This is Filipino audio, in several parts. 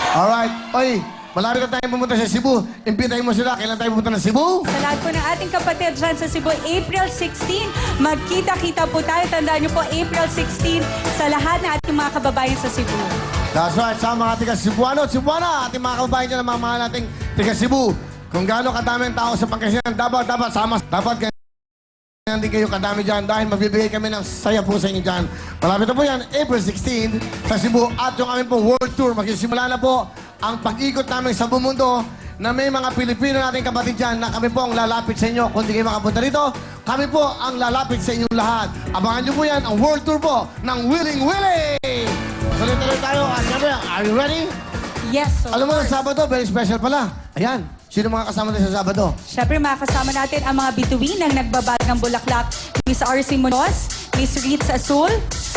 Alright. Oy, malapit na tayo pumunta sa Cebu. Imbitahin mo sila. Kailan tayo pumunta ng Cebu? Sa lahat po ng ating kapatid dyan sa Cebu, April 16, magkita-kita po tayo. Tandaan niyo po, April 16, sa lahat ng ating mga kababayan sa Cebu. That's right. Sa mga tiga Cebuano, Cebuana, ating mga kababayan dyan, ang mga mahal nating tiga Cebu. Kung gaano kadaming tao sa Pangasinan, dapat sama. Dapat hindi kayo kadami dyan dahil mabibigay kami ng saya po sa inyo dyan. Malapit na po yan, April 16 sa Cebu. At yung aming pong world tour, magsisimula na po ang pag-ikot namin sa buong mundo na may mga Pilipino nating kapatid dyan na kami po ang lalapit sa inyo. Kung di kayo makapunta rito, kami po ang lalapit sa inyong lahat. Abangan nyo po yan, ang world tour po ng Willing Willie! Tuloy-tuloy tayo. Are you ready? Yes, of Alam mo, course. Sabado, very special pala. Ayan, sino mga kasama natin sa Sabado? Siyempre, makakasama natin ang mga bituin ng nagbabagang bulaklak. Miss R.C. Munoz, Miss Ritz Azul,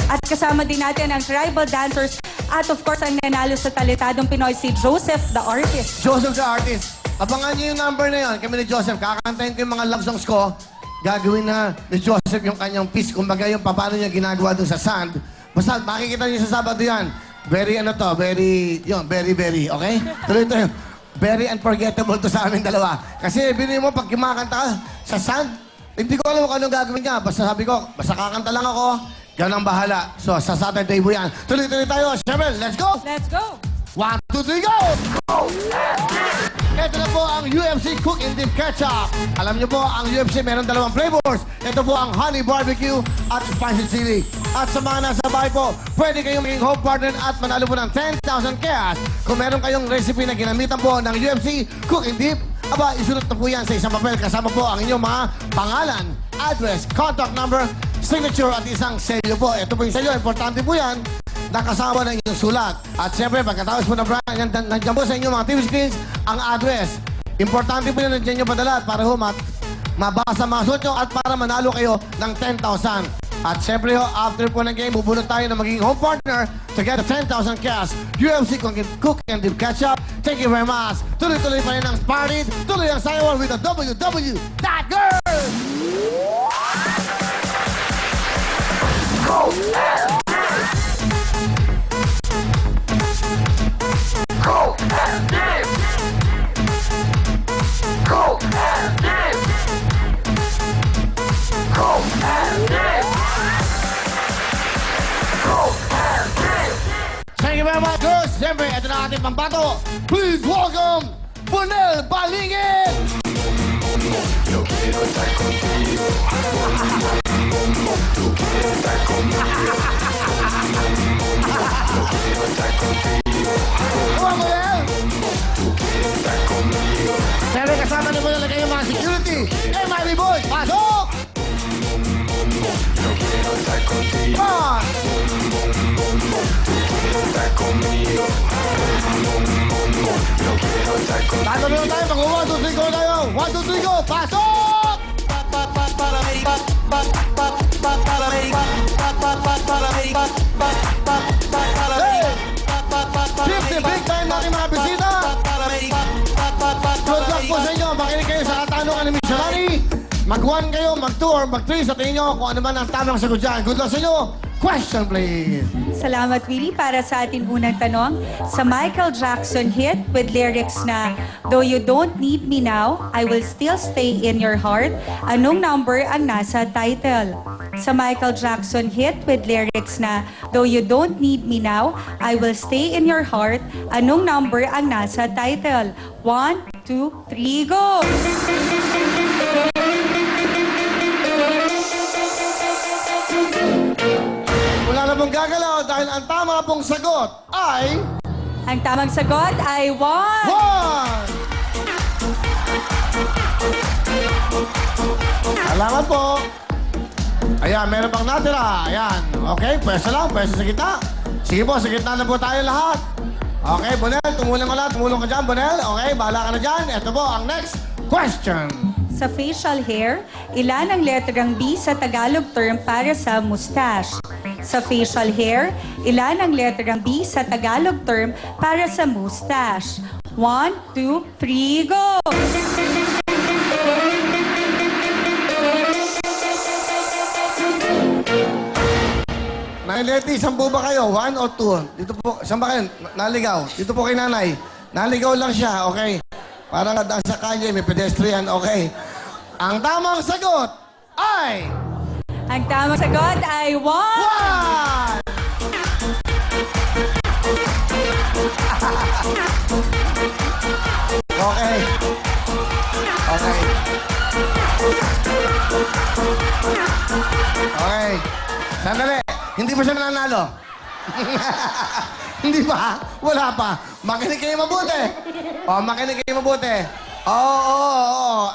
at kasama din natin ang tribal dancers. At of course, ang nanalo sa Talitadong Pinoy, si Joseph the Artist. Joseph the Artist. Abangan niyo yung number na yun. Kami ni Joseph, kakantahin ko yung mga love songs ko. Gagawin na ni Joseph yung kanyang piece. Kumbaga yung paano niya ginagawa dun sa sand. Basta makikita niyo sa Sabado yan. Very, very, okay? Tuloy tayo. Very unforgettable to sa aming dalawa. Kasi bini mo, pag kumakanta ka sa sand, hindi ko alam kung anong gagawin niya. Basta sabi ko, basta kakanta lang ako, ganun ang bahala. So, sa Saturday po yan. Tuloy-tuloy tayo. Siyempre, let's go! Let's go! 1, 2, 3, go! Ito na po ang UFC Cook and Dip Ketchup. Alam niyo po, ang UFC meron dalawang flavors. Ito po ang Honey Barbecue at Spicy Chili. At sa mga nasa bahay po, pwede kayong maging home partner at manalo po ng 10,000 cash. Kung meron kayong recipe na ginamitan po ng UFC Cook and Dip, aba, isunod na po yan sa isang papel. Kasama po ang inyong mga pangalan, address, contact number, signature at isang selyo po. Ito po yung selyo. Importante po yan. Nakasama na inyong sulat. At siyempre, pagkatapos po ng brand, nandiyan po sa inyong mga TV screens ang address. Importante po yun nandiyan nyo padala para ho mabasa mga sulat nyo at para manalo kayo ng 10,000. At siyempre ho, after po ng game, bubulot tayo na magiging home partner to get the 10,000 cash. UFC Cook and Dip Ketchup. Thank you very much. Tuloy-tuloy pa rin ang party. Tuloy ang sayawan with the WW That Girl! Go! Go and dip! Go and dip! Go and dip! Go and dip! Thank you very much, girls. Siyempre, ito na ating pambato. Please welcome, Bonel Balingin! Yo quiero estar contigo. Tú quieres estar conmigo. Yo quiero estar contigo. Vamos, Bonel! Tú quieres estar conmigo. Siyempre, kasama na mo nalagay yung mga security. MIB Boys, pasok! Yo quiero estar contigo. Come on! Tú quieres estar conmigo. Yo quiero estar contigo. Tayo na tayo, mag 1, 2, 3, go tayo. 1, 2, 3, go, pasok! Hey! 50 big time natin mga bisita. Good luck po sa inyo. Makinig kayo sa katanungan ni Miss Sharani. Mag-1 kayo, mag-2 or mag-3 sa tingin nyo kung ano man ang tamang sagot dyan. Good luck sa inyo. Question, please. Salamat, Willie, para sa ating unang tanong. Sa Michael Jackson hit with lyrics na, "Though you don't need me now, I will still stay in your heart," anong number ang nasa title? Sa Michael Jackson hit with lyrics na, "Though you don't need me now, I will stay in your heart," anong number ang nasa title? 1, 2, 3, go! Wala na pong gagalaw dahil ang tama pong sagot ay... Ang tamang sagot ay 1. 1! Salamat po. Ayan, meron pang natira. Ayan. Okay, pwesto lang. Pwesto sa gitna. Sige po, sa gitna na po tayo lahat. Okay, Bonel, tumulong ka lang. Tumulong ka dyan, Bonel. Okay, bahala ka na dyan. Ito po ang next question. Sa facial hair, ilan ang letrang B sa Tagalog term para sa mustache? Sa facial hair, ilan ang letrang B sa Tagalog term para sa mustache? 1, 2, 3, go! Okay, Leti, saan po ba kayo? 1 o 2? Dito po, saan ba kayo? Naligaw. Dito po kay nanay. Naligaw lang siya, okay? Parang nasa kanya, may pedestrian, okay. Ang tamang sagot ay... Ang tamang sagot ay 1. 1! Okay. Okay. Okay. Sandali. Hindi pa siya nanalo. Hindi ba? Wala pa. Makinig kayo mabuti. Makinig kayo mabuti. Oo.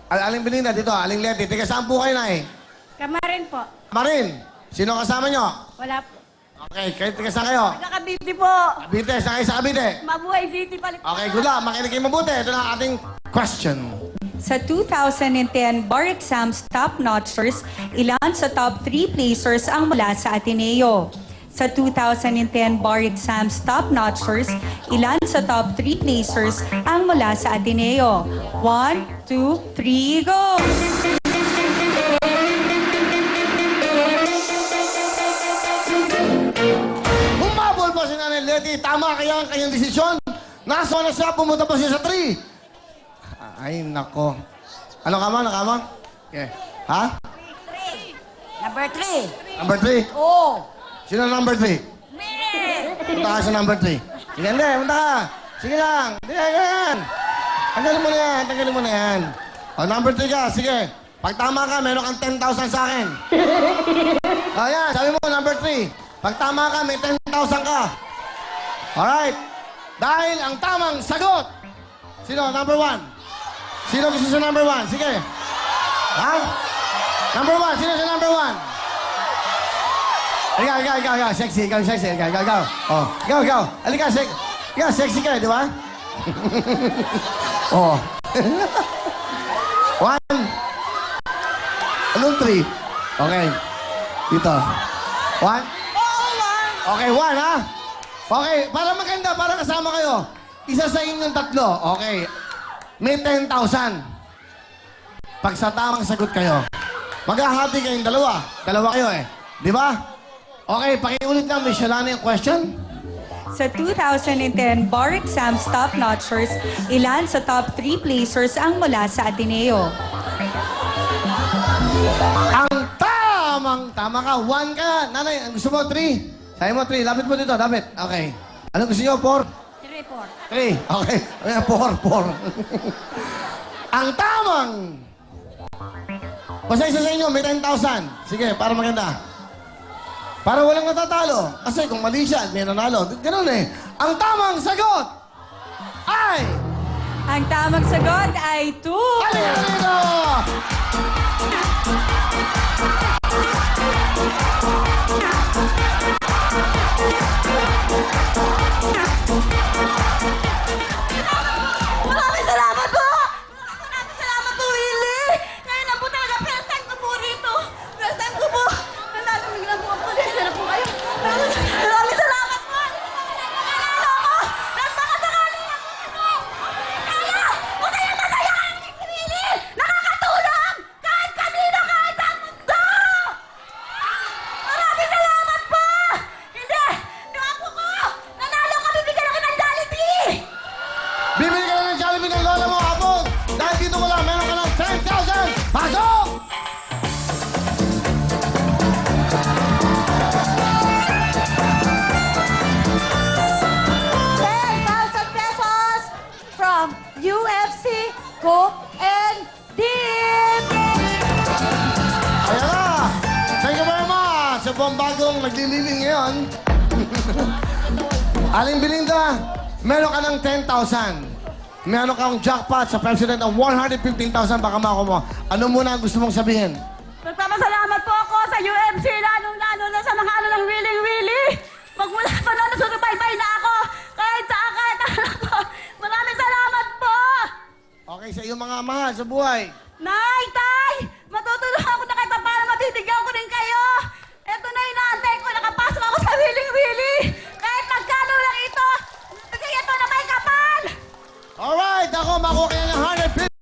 Aling Belinda dito, Aling Leti. Tiga saan po kayo na eh? Kamarin po. Marin, sino kasama nyo? Wala po. Okay, kayo tiga saan kayo? Nakabiti po. Cavite, saan kayo sa Cavite? Mabuhay City palit. Okay, good luck. Makinig kayo mabuti. Ito na ang ating question. Sa 2010 bar exams top notchers, ilan sa top 3 placers ang mula sa Ateneo? Sa 2010 bar exams top notchers, ilan sa top 3 placers ang mula sa Ateneo? 1, 2, 3, go! Humabol pa si Nanay Leti. Tama kaya ang kanyang desisyon? Nasa na siya, pumunta pa siya sa 3. Ay, nako. Ano ka man? Nakama? Okay. Ha? Number 3. Number 3? Oo. Sino ang number 3? Me! Punta ka sa number 3. Sige, hindi. Punta ka. Sige lang. Hindi, yan. Tanggalin mo na yan. Tanggalin mo na yan. O, number 3 ka. Sige. Pag tama ka, meron kang 10,000 sa akin. O, yan. Sabi mo, number 3. Pag tama ka, may 10,000 ka. Alright. Dahil ang tamang sagot. Sino? Number 1. Sino gusto sa number 1? Sige. Ha? Number 1. Sino sa number 1? Ikaw. Sexy. Ikaw. Oh, ikaw. Halika, sexy. Ikaw, sexy ka, di ba? Oh. 1. Anong 3? Okay. Dito. 1? Okay, 1 ha? Okay, para maganda, para kasama kayo. Isa sa inyong 3. Okay. May 10,000. Pag sa tamang sagot kayo, maghahati kayong dalawa. Dalawa kayo eh. Di ba? Okay, pakiulit lang. May Shalana yung question. Sa 2010 bar exams top notchers, ilan sa top 3 placers ang mula sa Ateneo? Ang tama ka. 1 ka. Nanay, ang gusto mo 3. Sabi mo 3. Lapit mo dito. Lapit. Okay. Ano gusto nyo? 4? 3. Okay. 4. Ang tamang. Basta isa sa inyo, may 10,000. Sige, para maganda. Para walang natatalo. Kasi kung mali siya, may nanalo. Ganun eh. Ang tamang sagot ay... Ang tamang sagot ay 2. Halika dito! Maraming salamat po! Maraming salamat po, Willie! Ngayon lang po talaga, first time ko po rito. First time ko po. Nalalamig lang po ako. Pasensya na po kayo. Maraming salamat po! Nanalo ako! Nagpakasakali ako! Kaya! Masaya kayo ni Willie! Nakakatulong! Kahit kanino, kahit sa mundo! Maraming salamat po! Hindi! Yung apo ko! Nanalo ka! Bibigyan ako ng Jollibee! Bibili ka na ng Jollibee ng lola mo, hapon! Dahil dito mo lang, meron ka ng 10,000! Pasok! ₱10,000 from UFC Cook and Dip! Ayan na! Thank you very much sa buong bagong naglilibing ngayon. Aling Belinda, meron ka ng 10,000. Meron kang jackpot sa president ng 115,000 baka makuha mo. Ano muna ang gusto mong sabihin? Nagpapasalamat po ako sa UFC, lalong-lalo na sa mga ano ng Willie. Magmula pa noon, nasusubaybay na ako. Kahit saan, kahit anak ko. Maraming salamat po! Okay, sa iyong mga mahal sa buhay. Nay, Tay! Matutulungan ko na kayo para mabibigyan ko rin kayo. Ito na inaantay ko, nakapasok ako sa Willie. Kahit magkano lang ito, bigay ito na may kapal! Alright, ako makuha ka ng